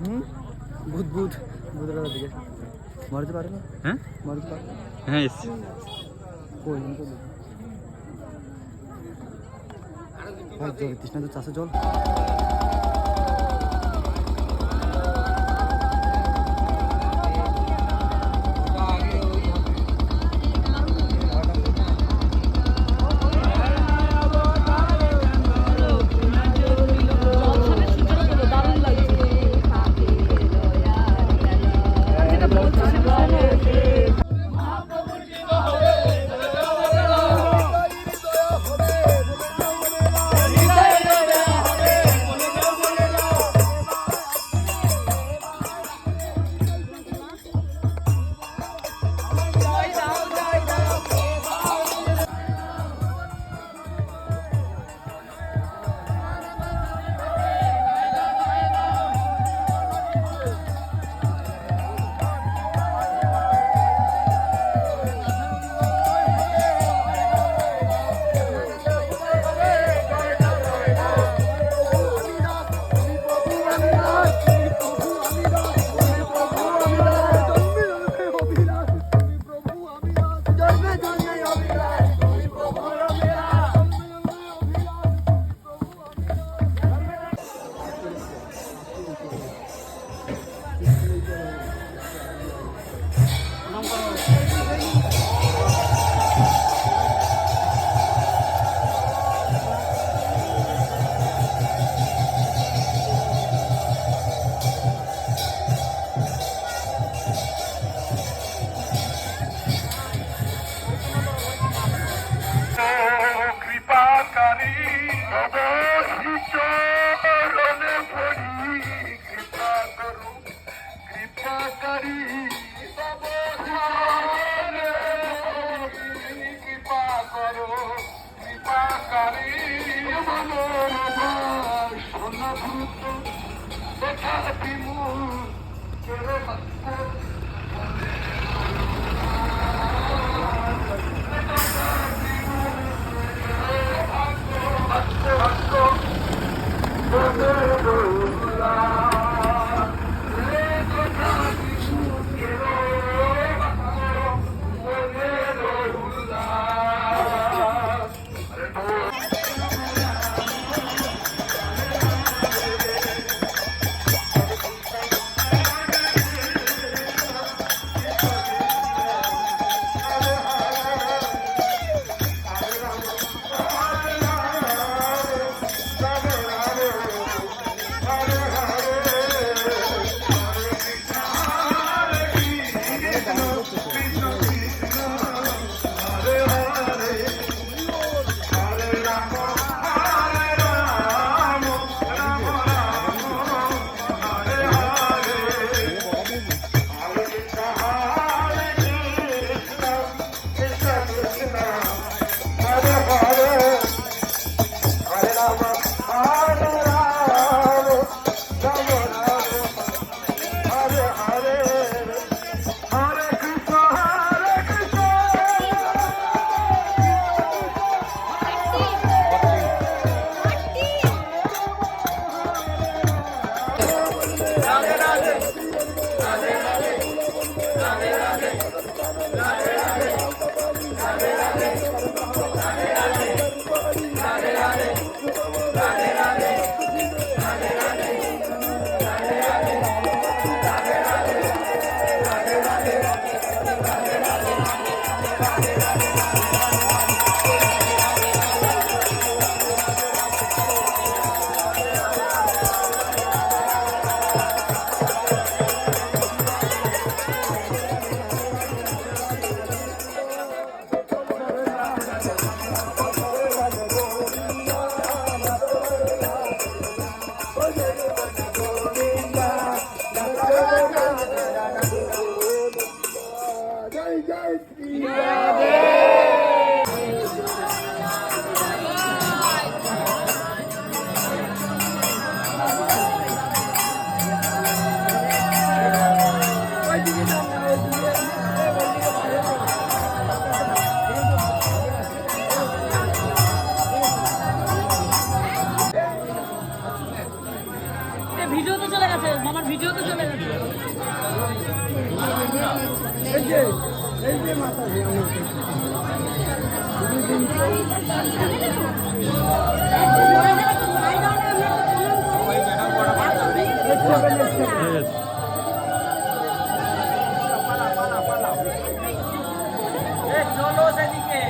ভূত ভূত ভূতের দিকে মারতে পারে না। হ্যাঁ মারতে পারে। হ্যাঁ এসছি। কই ভাই জল তৃষ্ণা তো চাষে জল। ভিডিও তো চলে গেছে, মামার ভিডিও তো চলে গেছে। এই যে মাথা চলো সেদিকে।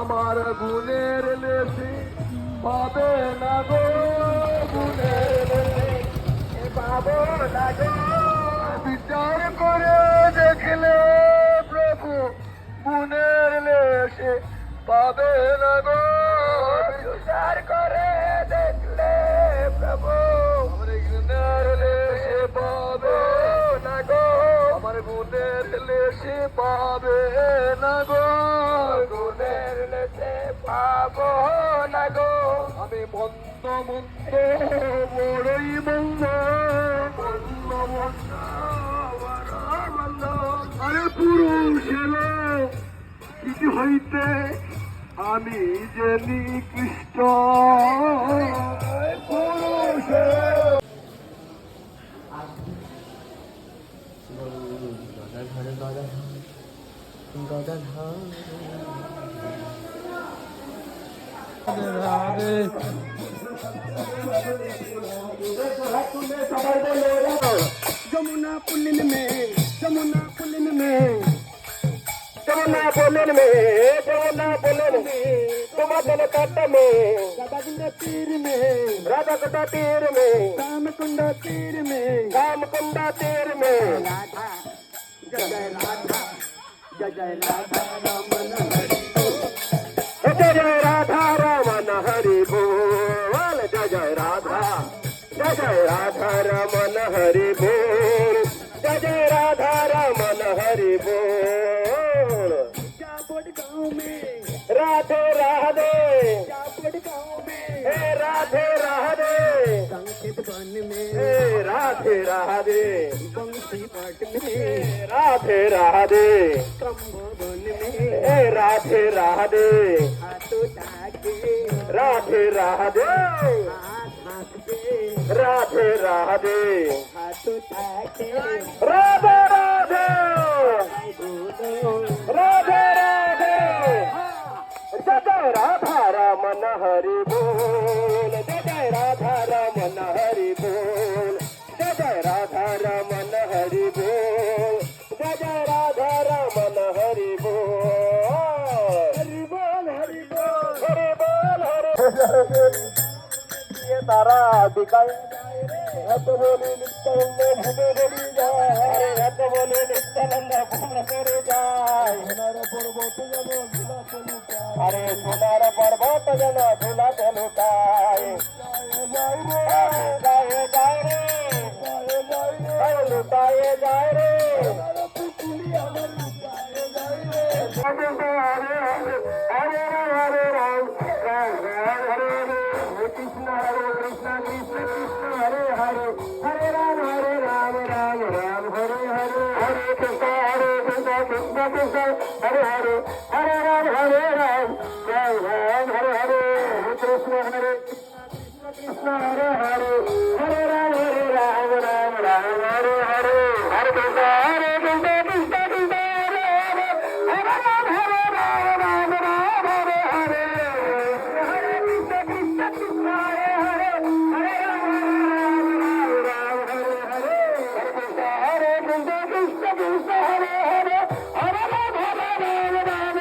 আমার গুণের লেসি পাবে না গো, গুণের লেসি পাবো না গো। বিচার করে দেখলে প্রভু গুণের লেসি পাবে না গো, বিচার করে দেখলে প্রভু গুণের লেসি পাবে না গো, আমার গুণের লেসি পাবে না গো, গুণের লেসে পাবো না গো। আমি মন্দ মন্দ বড়ই মন্দ, মন্দ মন্দ বড় মন্দ। আরে পুরুষের কিছু হইতে আমি যে নিকৃষ্ট, পুরুষের যमुना पुलिन में, यमुना पुलिन में, जमुना पुलिन में, जमुना पुलिन में, तुमदन तट में, राधाकुंड तीर में, राधाकुंड तीर में, रामकुंड तीर में, रामकुंड तीर में, राधा जय राधा जय राधा रमन हरि बोल, जय राधा रमन हरि बोल, जय राधा रमन हरि बोल, जय राधा रमन हरि बोल। जापट गाँव में, राधे राधे, जापट गाँव में, हे राधे राधे, संकेत वन में, हे राधे राधे, बंसी पट में, राधे राधे, कंभ वन में राधे राधे हाथ उठा के राधे राधे हाथ हाथ के राधे राधे हाथ उठा के राधे राधे बोलो राधे राधे जय राधा रमन हरि बोल जय राधा रमन हरि बोल जय राधा रमन हरि बोल जय राधा रमन हरि बोल हरि बोल हरि बोल हरि बोल हरि ये तारा बिकाई हत बोले नित्यानंद भूमे गड़ी जाए हत बोले नित्यानंद भूमे गड़ी जाए अरे सोनार पर्वत जन झूला लुटाए जाए जाए रे लुटाए जाए रे हरे हरे हरे राम हरे कृष्ण कृष्ण कृष्ण हरे हरे हरे राम राम राम हरे हरे हरे कृष्ण कृष्ण कृष्ण हरे हरे हरे राम राम हरे हरे कृष्ण हरे कृष्ण हरे हरे हरे राम राम हरे हरे हरे कृष्ण कृष्ण कृष्ण हरे हरे हरे राम राम हरे हरे हरे कृष्ण कृष्ण कृष्ण हरे हरे हरे राम हरे हरे हरे कृष्ण कृष्ण कृष्ण हरे हरे हरे राम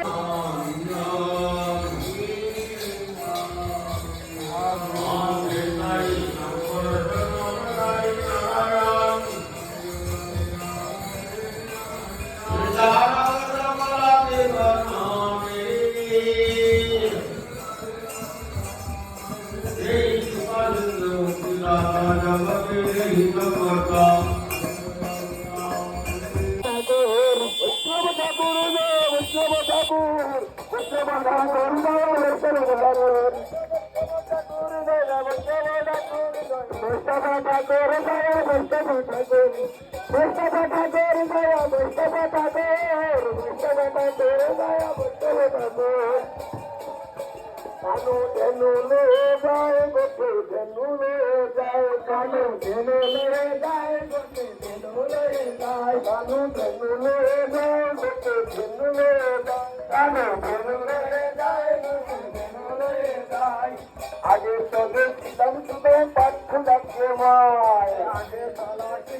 कानू धनु ले जाए गोटे धनु ले जाए कानू धनु ले जाए गोटे धनु ले जाए कानू धनु ले जाए गोटे धनु ले जाए कानू धनु ले जाए गोटे धनु ले जाए आगे तो दम सुबह पथ लगे माय आगे साला की